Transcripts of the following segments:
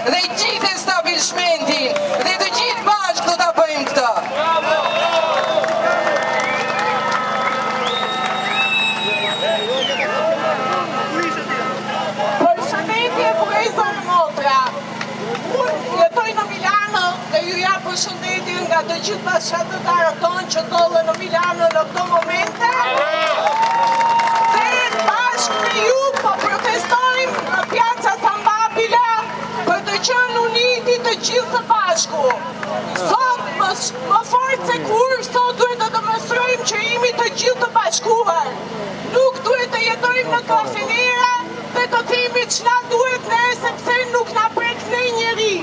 dhe gjithë establishmentin dhe të gjithë bashkë do ta bëjmë këtë. Përshëndetje vëllezër e motra. Unë jetoj në Milano dhe ju jap përshëndetje nga të gjithë bashkëtarët tonë që ndodhen në Milano në këto momente. Dhe bashkë me ju po protestojmë në Piazza San Babila për të qenë uniti të gjithë së bashku. Sot më fort se kur, sot duhet të demonstrojmë që jemi të gjithë të bashkuar. Nuk duhet të jetojmë në kafinera dhe të themi ç'na duhet ne sepse nuk na prek ndonjëri.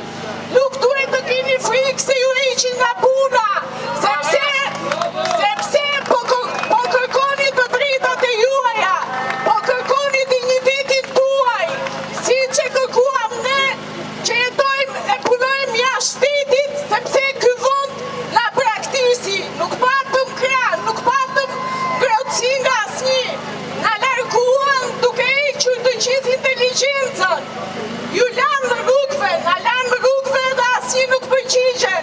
Nuk duhet të keni frikë se ju heqin nga puna, sepse po kërkoni të drejtat e juaja, po kërkoni dinjitetin tuaj, siç e kërkuam ne që jetojmë e punojmë jashtë shtetit, sepse ky vend na praktisi, nuk patëm kran, nuk patëm ngrohtësi nga asnjë. Na larguan duke hequr të gjithë inteligjencën. Ju lanë rrugëve, na lanë rrugëve dhe asnjë nuk përgjigjen.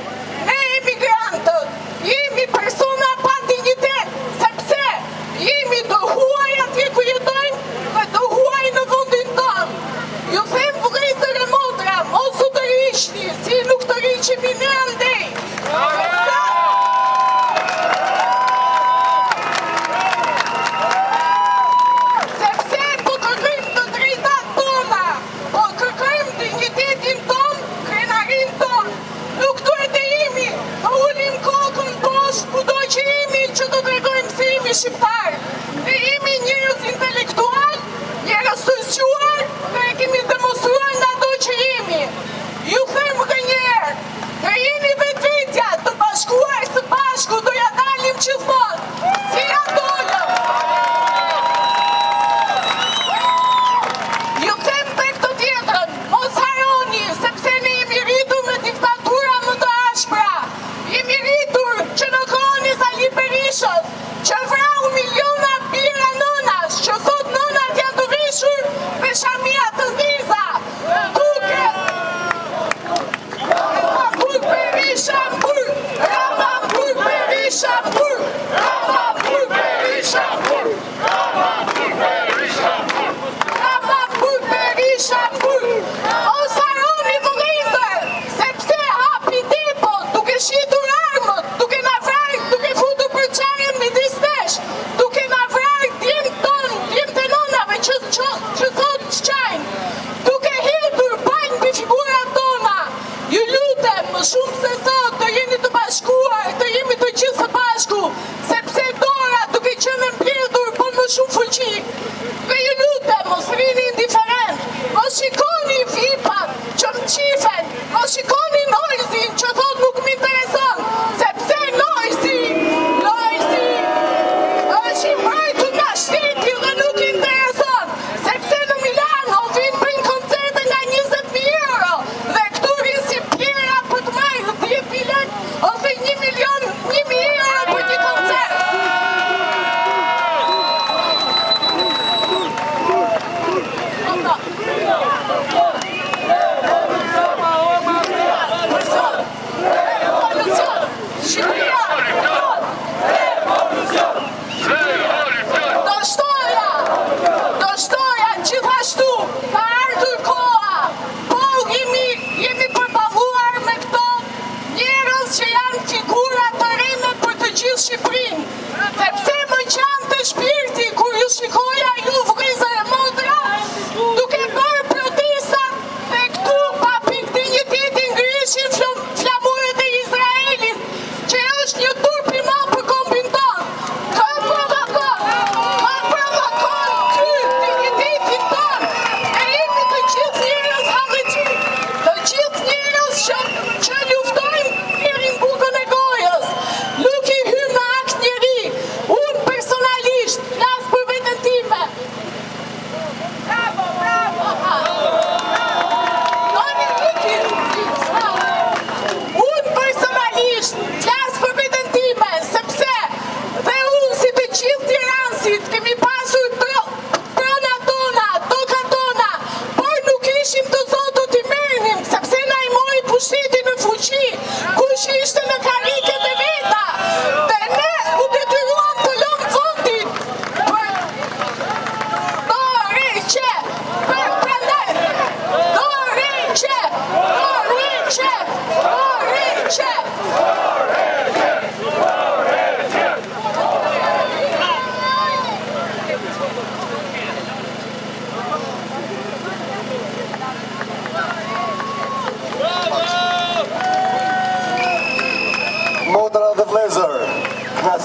Ne emigrantët jemi persona pa dinjitet, sepse jemi të huaj atje ku jetojmë dhe të huaj në vendin tonë. Ju them vëllezër e motra, mos u të riqni, si nuk të riqemi ne andej. Sepse po kërkojmë të drejtat tona, po kërkojmë dinjitetin ton, krenarin ton. Nuk duhet të jemi, të ulim kokën poshtë kudo që jemi që të tregojmë se jemi shqiptar. Ne jemi njerëz intelektual, njerëz të zgjuar dhe e kemi demonstruar nga ato që jemi. Ju them edhe një herë, të jeni vetvetja, të bashkuar së bashku do ja dalim gjithmonë. Si ja dolëm. Ju them tek të tjetrën, mos haroni, sepse ne jemi rritur me diktatura më të ashpra. Jemi rritur që në kohën e Sali Berishës, që vrau miliona bira nënash, që sot nënat janë të veshur me shamia të ziza. Ramapur Berisha mur, Ramapur Berisha mur, Ramapur Berisha mur, Ramapur Berisha mur, Ramapur Berisha mur. Mos harroni vëllezër, sepse hapi depo duke shitur armët, duke na vrarë, duke futur për çajën midis nesh, duke na vrarë djemtë tonë, djemtë e nonave që sot çajnë, duke hedhur banjë mbi figurat tona. Ju lutem më shumë se sot të jeni të bashkuar, të jemi të gjithë së bashku, sepse dora duke qenë mbledhur po më shumë fuqi. Dhe ju lutem mos rini indiferent, mos shikoni vipat që më qifen, mos shikoni Nojzin që thot nuk më intereson, sepse Nojzi është i mbrojtur nga shteti dhe nuk intereson, sepse në Milano vinë bëjnë koncerte nga 20.000 euro dhe këtu rinë si pjera për të marrë 10 bilet ose 1.000.000 euro për një koncert.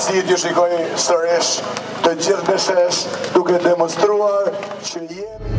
kënaqësi t'ju shikoj sërish të gjithë me shesh, duke demonstruar që jemi